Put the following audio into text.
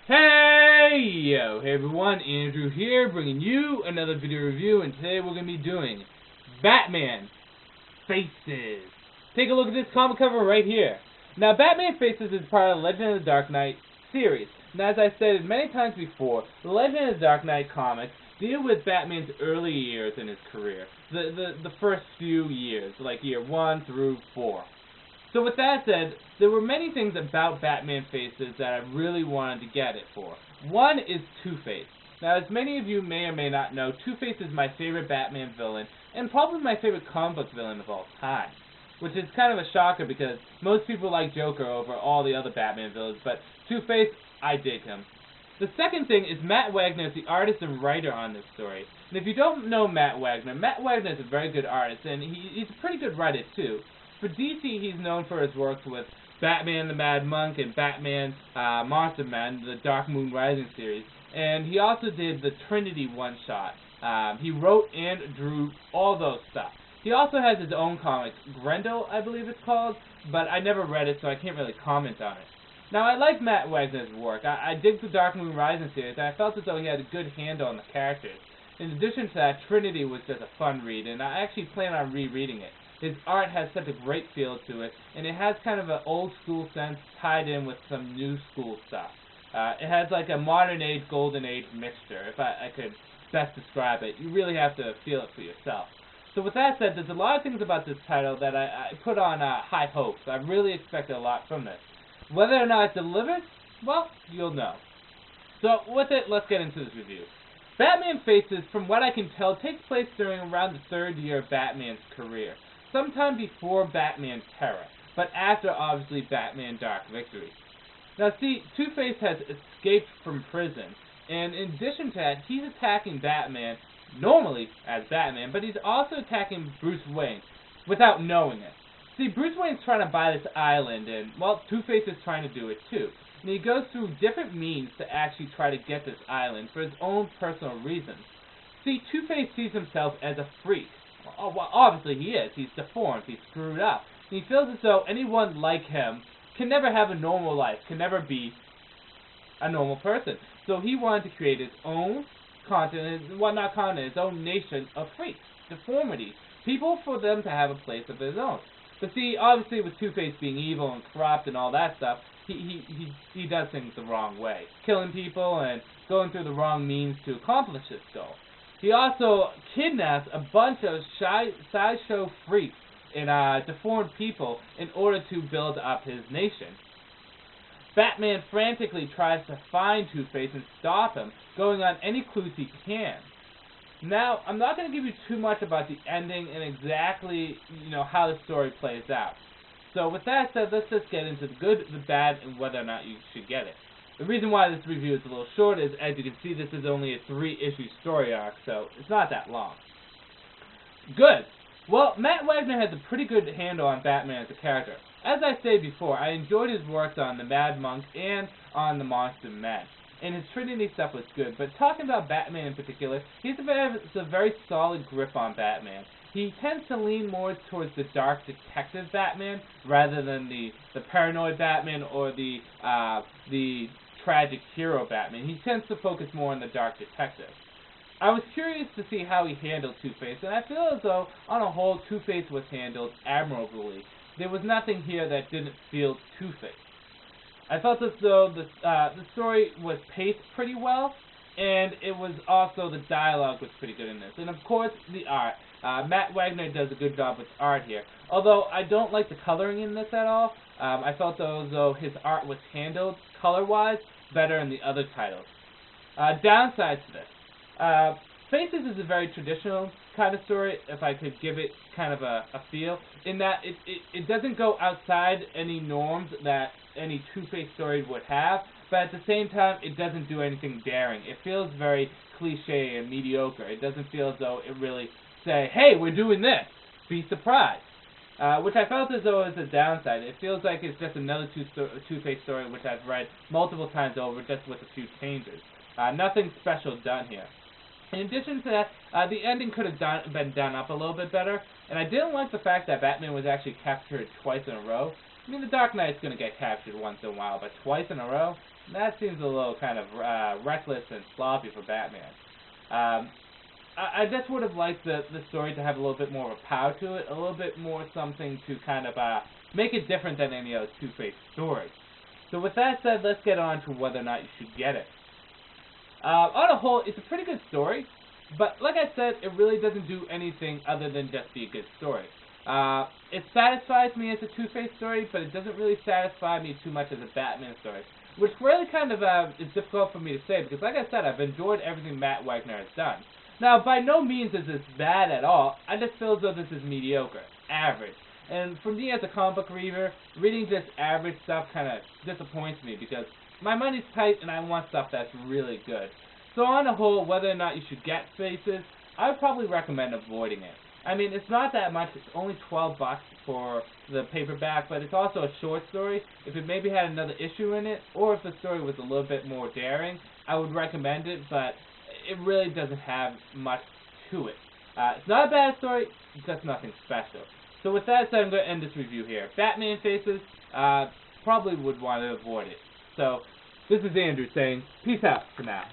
Hey everyone, Andrew here, bringing you another video review, and today we're going to be doing Batman Faces. Take a look at this comic cover right here. Now, Batman Faces is part of the Legend of the Dark Knight series. Now, as I stated many times before, the Legend of the Dark Knight comics deal with Batman's early years in his career. The first few years, like year 1 through 4. So with that said, there were many things about Batman Faces that I really wanted to get it for. One is Two-Face. Now, as many of you may or may not know, Two-Face is my favorite Batman villain, and probably my favorite comic book villain of all time. Which is kind of a shocker because most people like Joker over all the other Batman villains, but Two-Face, I dig him. The second thing is Matt Wagner is the artist and writer on this story. And if you don't know Matt Wagner is a very good artist, and he's a pretty good writer too. For DC, he's known for his work with Batman the Mad Monk and Batman Monster Man, the Dark Moon Rising series. And he also did the Trinity one-shot. He wrote and drew all those stuff. He also has his own comic, Grendel, I believe it's called, but I never read it, so I can't really comment on it. Now, I like Matt Wagner's work. I dig the Dark Moon Rising series, and I felt as though he had a good handle on the characters. In addition to that, Trinity was just a fun read, and I actually plan on rereading it. His art has such a great feel to it, and it has kind of an old-school sense tied in with some new-school stuff. It has like a modern-age, golden-age mixture, if I could best describe it. You really have to feel it for yourself. So with that said, there's a lot of things about this title that I put on high hopes. I really expected a lot from this. Whether or not it delivers, well, you'll know. So with it, let's get into this review. Batman Faces, from what I can tell, takes place during around the third year of Batman's career. Sometime before Batman Terror, but after, obviously, Batman Dark Victory. Now, see, Two-Face has escaped from prison, and in addition to that, he's attacking Batman, normally as Batman, but he's also attacking Bruce Wayne, without knowing it. See, Bruce Wayne's trying to buy this island, and, well, Two-Face is trying to do it too. And he goes through different means to actually try to get this island for his own personal reasons. See, Two-Face sees himself as a freak. Oh, well, obviously he is. He's deformed. He's screwed up. And he feels as though anyone like him can never have a normal life, can never be a normal person. So he wanted to create his own continent, well, not continent, his own nation of freaks, deformities, people for them to have a place of his own. But see, obviously with Two-Face being evil and corrupt and all that stuff, he does things the wrong way, killing people and going through the wrong means to accomplish his goal. He also kidnaps a bunch of sideshow freaks and deformed people in order to build up his nation. Batman frantically tries to find Two-Face and stop him, going on any clues he can. Now, I'm not going to give you too much about the ending and exactly, how the story plays out. So with that said, let's just get into the good, the bad, and whether or not you should get it. The reason why this review is a little short is, as you can see, this is only a 3-issue story arc, so it's not that long. Good. Well, Matt Wagner has a pretty good handle on Batman as a character. As I said before, I enjoyed his work on the Mad Monk and on the Monster Man, and his Trinity stuff was good, but talking about Batman in particular, it's a very solid grip on Batman. He tends to lean more towards the dark detective Batman rather than the paranoid Batman or the tragic hero Batman. He tends to focus more on the dark detective. I was curious to see how he handled Two-Face, and I feel as though, on a whole, Two-Face was handled admirably. There was nothing here that didn't feel Two-Face. I felt as though the story was paced pretty well, and it was also, the dialogue was pretty good in this. And of course, the art. Matt Wagner does a good job with art here. Although I don't like the coloring in this at all. I felt as though his art was handled, color-wise, better in the other titles. Downsides to this. Faces is a very traditional kind of story, if I could give it kind of a feel, in that it doesn't go outside any norms that any Two-Face story would have, but at the same time, it doesn't do anything daring. It feels very cliche and mediocre. It doesn't feel as though it really say, hey, we're doing this, be surprised. Which I felt as though is a downside. It feels like it's just another Two-Face story which I've read multiple times over, just with a few changes. Nothing special done here. In addition to that, the ending could have been done up a little bit better, and I didn't like the fact that Batman was actually captured twice in a row. I mean, the Dark Knight's going to get captured once in a while, but twice in a row? That seems a little kind of reckless and sloppy for Batman. I just would have liked the story to have a little bit more of a power to it, a little bit more something to kind of make it different than any other Two-Face story. So with that said, let's get on to whether or not you should get it. On a whole, it's a pretty good story, but like I said, it really doesn't do anything other than just be a good story. It satisfies me as a Two-Face story, but it doesn't really satisfy me too much as a Batman story, which really kind of is difficult for me to say, because like I said, I've enjoyed everything Matt Wagner has done. Now, by no means is this bad at all. I just feel as though this is mediocre, average. And for me as a comic book reader, reading this average stuff kind of disappoints me, because my money's tight and I want stuff that's really good. So on the whole, whether or not you should get Faces, I would probably recommend avoiding it. I mean, it's not that much. It's only $12 for the paperback, but it's also a short story. If it maybe had another issue in it, or if the story was a little bit more daring, I would recommend it, but it really doesn't have much to it. It's not a bad story, it's just nothing special. So with that said, I'm going to end this review here. Batman Faces, probably would want to avoid it. So, this is Andrew saying, peace out for now.